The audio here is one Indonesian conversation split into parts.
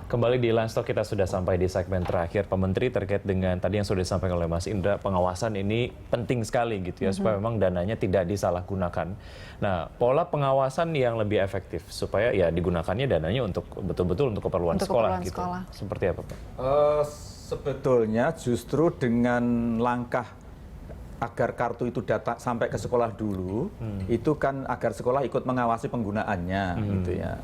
Kembali di Line Talk, kita sudah sampai di segmen terakhir, Pak Menteri, terkait dengan tadi yang sudah disampaikan oleh Mas Indra, pengawasan ini penting sekali gitu ya, supaya memang dananya tidak disalahgunakan. Nah, pola pengawasan yang lebih efektif supaya ya digunakannya dananya untuk betul-betul untuk keperluan sekolah gitu. Seperti apa, Pak? Sebetulnya justru dengan langkah agar kartu itu sampai ke sekolah dulu, itu kan agar sekolah ikut mengawasi penggunaannya gitu ya.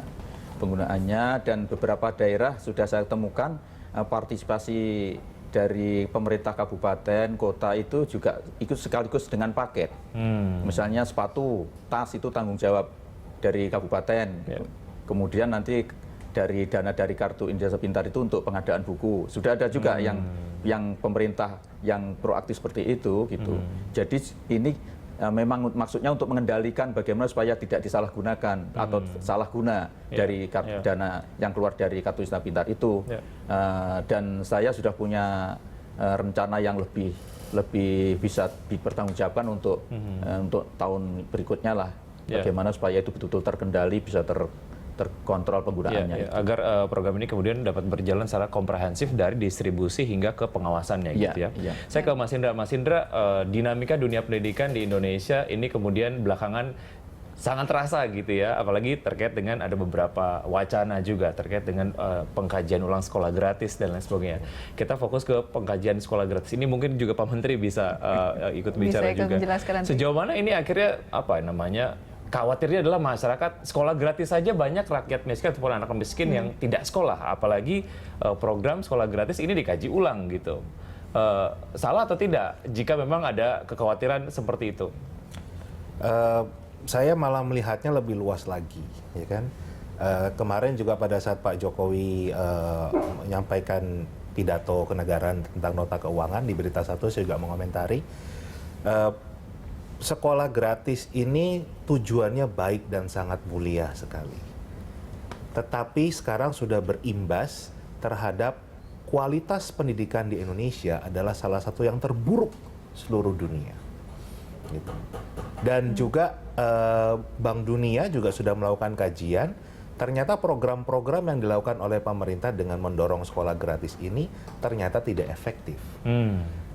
Penggunaannya, dan beberapa daerah sudah saya temukan partisipasi dari pemerintah kabupaten, kota itu juga ikut sekaligus dengan paket. Misalnya sepatu, tas itu tanggung jawab dari kabupaten. Kemudian nanti dari dana dari kartu Indonesia Pintar itu untuk pengadaan buku. Sudah ada juga yang pemerintah yang proaktif seperti itu gitu. Jadi ini memang maksudnya untuk mengendalikan bagaimana supaya tidak disalahgunakan atau salah guna dari dana yang keluar dari kartu Indonesia Pintar itu. Dan saya sudah punya rencana yang lebih bisa dipertanggungjawabkan untuk tahun berikutnya lah. Bagaimana supaya itu betul-betul terkendali, bisa terkontrol penggunaannya. Agar program ini kemudian dapat berjalan secara komprehensif dari distribusi hingga ke pengawasannya gitu ya. Saya ke Mas Indra. Mas Indra, dinamika dunia pendidikan di Indonesia ini kemudian belakangan sangat terasa gitu ya, apalagi terkait dengan ada beberapa wacana juga terkait dengan pengkajian ulang sekolah gratis dan lain sebagainya. Kita fokus ke pengkajian sekolah gratis ini, mungkin juga Pak Menteri bisa ikut bicara juga. Sejauh mana ini akhirnya khawatirnya adalah masyarakat sekolah gratis saja, banyak rakyat miskin ataupun anak miskin yang tidak sekolah, apalagi program sekolah gratis ini dikaji ulang gitu. Salah atau tidak jika memang ada kekhawatiran seperti itu? Saya malah melihatnya lebih luas lagi, ya kan? Kemarin juga pada saat Pak Jokowi menyampaikan pidato kenegaraan tentang nota keuangan di Berita Satu, saya juga mengomentari. Sekolah gratis ini tujuannya baik dan sangat mulia sekali. Tetapi sekarang sudah berimbas terhadap kualitas pendidikan di Indonesia adalah salah satu yang terburuk seluruh dunia. Gitu. Dan juga Bank Dunia juga sudah melakukan kajian, ternyata program-program yang dilakukan oleh pemerintah dengan mendorong sekolah gratis ini ternyata tidak efektif.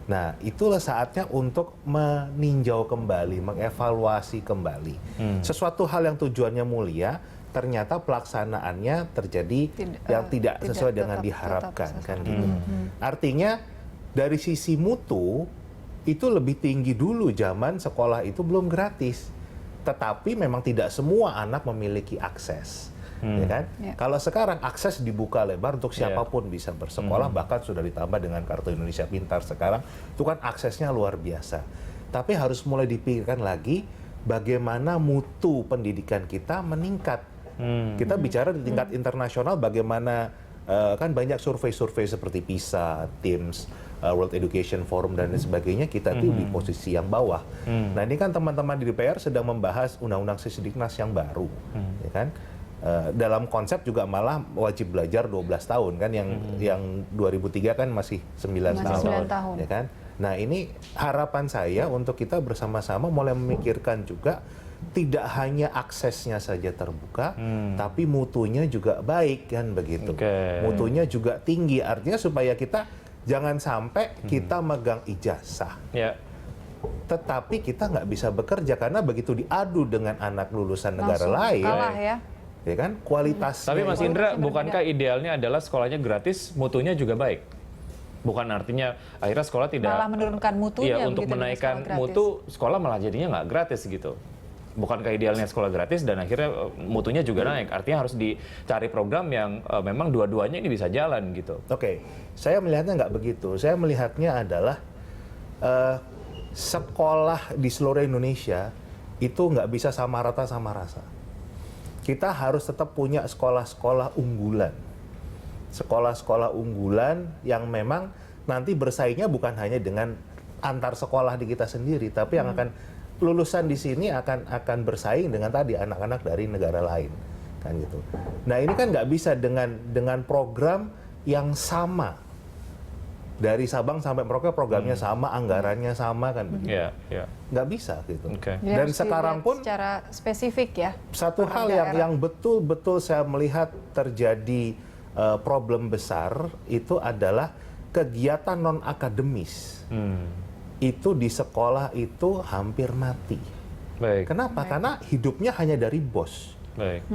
Nah, itulah saatnya untuk meninjau kembali, mengevaluasi kembali. Sesuatu hal yang tujuannya mulia, ternyata pelaksanaannya terjadi yang tidak sesuai dengan diharapkan, kan gitu. Artinya dari sisi mutu itu lebih tinggi dulu zaman sekolah itu belum gratis. Tetapi memang tidak semua anak memiliki akses. Ya kan? Kalau sekarang akses dibuka lebar untuk siapapun bisa bersekolah, bahkan sudah ditambah dengan kartu Indonesia Pintar sekarang, itu kan aksesnya luar biasa. Tapi harus mulai dipikirkan lagi bagaimana mutu pendidikan kita meningkat. Kita bicara di tingkat internasional, bagaimana kan banyak survei-survei seperti PISA, TIMSS, World Education Forum dan lain sebagainya, kita tuh di posisi yang bawah. Nah, ini kan teman-teman di DPR sedang membahas undang-undang Sisdiknas yang baru, ya kan? Dalam konsep juga malah wajib belajar 12 tahun kan, yang 2003 kan masih 9 tahun, ya kan? Nah, ini harapan saya untuk kita bersama-sama mulai memikirkan juga tidak hanya aksesnya saja terbuka, tapi mutunya juga baik kan begitu. Mutunya juga tinggi, artinya supaya kita jangan sampai kita megang ijazah. Tetapi kita nggak bisa bekerja karena begitu diadu dengan anak lulusan negara lain. Kalah ya kan kualitasnya. Tapi Mas Indra, bukankah idealnya adalah sekolahnya gratis, mutunya juga baik? Bukan artinya akhirnya sekolah tidak malah menurunkan mutunya. Iya, untuk menaikkan mutu sekolah malah jadinya nggak gratis gitu. Bukankah idealnya sekolah gratis dan akhirnya mutunya juga naik? Artinya harus dicari program yang memang dua-duanya ini bisa jalan gitu. Oke, saya melihatnya nggak begitu. Saya melihatnya adalah sekolah di seluruh Indonesia itu nggak bisa sama rata sama rasa. Kita harus tetap punya sekolah-sekolah unggulan. Sekolah-sekolah unggulan yang memang nanti bersaingnya bukan hanya dengan antar sekolah di kita sendiri, tapi yang akan lulusan di sini akan bersaing dengan tadi anak-anak dari negara lain, kan gitu. Nah, ini kan nggak bisa dengan program yang sama dari Sabang sampai Merauke, programnya sama, anggarannya sama kan begitu. Nggak bisa gitu. Dan sekarang pun secara spesifik ya. Satu hal yang betul-betul saya melihat terjadi problem besar itu adalah kegiatan non akademis. Itu di sekolah itu hampir mati. Baik. Kenapa? Karena hidupnya hanya dari bos. Baik.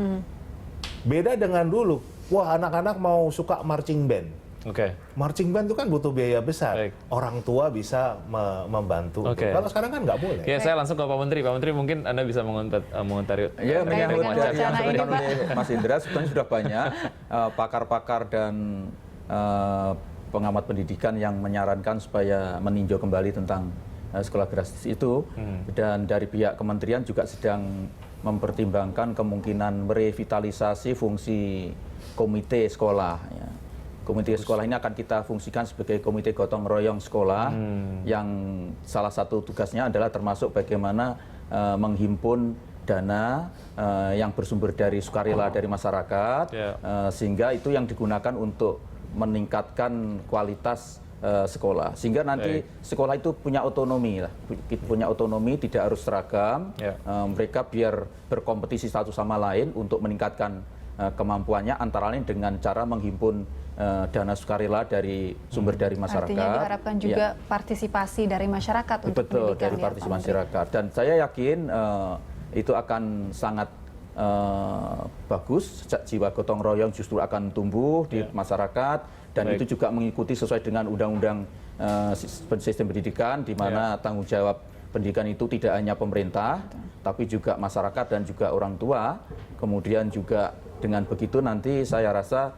Beda dengan dulu. Wah, anak-anak mau suka marching band. Oke. Marching band itu kan butuh biaya besar. Baik. Orang tua bisa membantu. Oke. Kalau sekarang kan nggak boleh. Ya, saya langsung ke Pak Menteri. Pak Menteri, mungkin Anda bisa mengomentari. Ya, menyambut dengan dari yang wacana ini, disampaikan Pak. oleh Mas Indra, sebenarnya sudah banyak pakar-pakar dan pengamat pendidikan yang menyarankan supaya meninjau kembali tentang sekolah gratis itu. Dan dari pihak kementerian juga sedang mempertimbangkan kemungkinan merevitalisasi fungsi komite sekolah. Ya. Komite sekolah ini akan kita fungsikan sebagai komite gotong royong sekolah yang salah satu tugasnya adalah termasuk bagaimana menghimpun dana yang bersumber dari sukarela dari masyarakat, sehingga itu yang digunakan untuk meningkatkan kualitas sekolah, sehingga nanti sekolah itu punya otonomi lah, punya otonomi, tidak harus seragam. Mereka biar berkompetisi satu sama lain untuk meningkatkan kemampuannya, antara lain dengan cara menghimpun dana sukarela dari sumber dari masyarakat. Artinya diharapkan juga partisipasi dari masyarakat untuk Betul, pendidikan dari ya, partisipasi Pak Menteri. masyarakat. Dan saya yakin itu akan sangat bagus, jiwa gotong royong justru akan tumbuh di masyarakat, dan itu juga mengikuti sesuai dengan undang-undang sistem pendidikan, di mana tanggung jawab pendidikan itu tidak hanya pemerintah, tapi juga masyarakat dan juga orang tua. Kemudian juga dengan begitu nanti saya rasa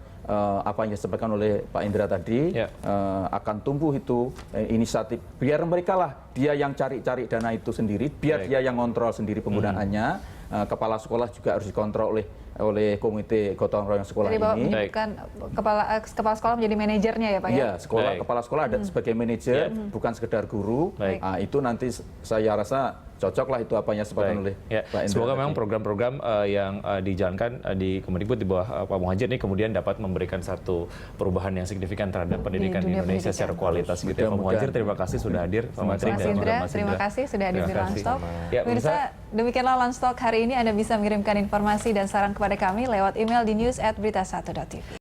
apa yang disampaikan oleh Pak Indra tadi akan tumbuh itu inisiatif, biar mereka lah dia yang cari-cari dana itu sendiri, biar dia yang ngontrol sendiri penggunaannya. Kepala sekolah juga harus dikontrol oleh komite gotong royong sekolah Jadi Bapak ini. menyebutkan kepala sekolah menjadi manajernya ya Pak ya? Iya, kepala sekolah ada sebagai manajer, bukan sekedar guru. Nah, itu nanti saya rasa cocok lah itu apa yang disampaikan oleh Pak Indra. Semoga tadi. memang program-program yang dijalankan di Kemendikbud di bawah Pak Muhadjir ini kemudian dapat memberikan satu perubahan yang signifikan terhadap pendidikan di dunia Indonesia pendidikan. secara kualitas gitu ya. Pak Muhadjir, terima kasih sudah hadir. Pak Menteri Mas dan juga Indra, Mas terima Indra. kasih sudah hadir di Terima kasih. Landstalk. Ya, Pemirsa, demikianlah Landstalk hari ini. Anda bisa mengirimkan informasi dan saran kepada kami lewat email di news@berita1.tv.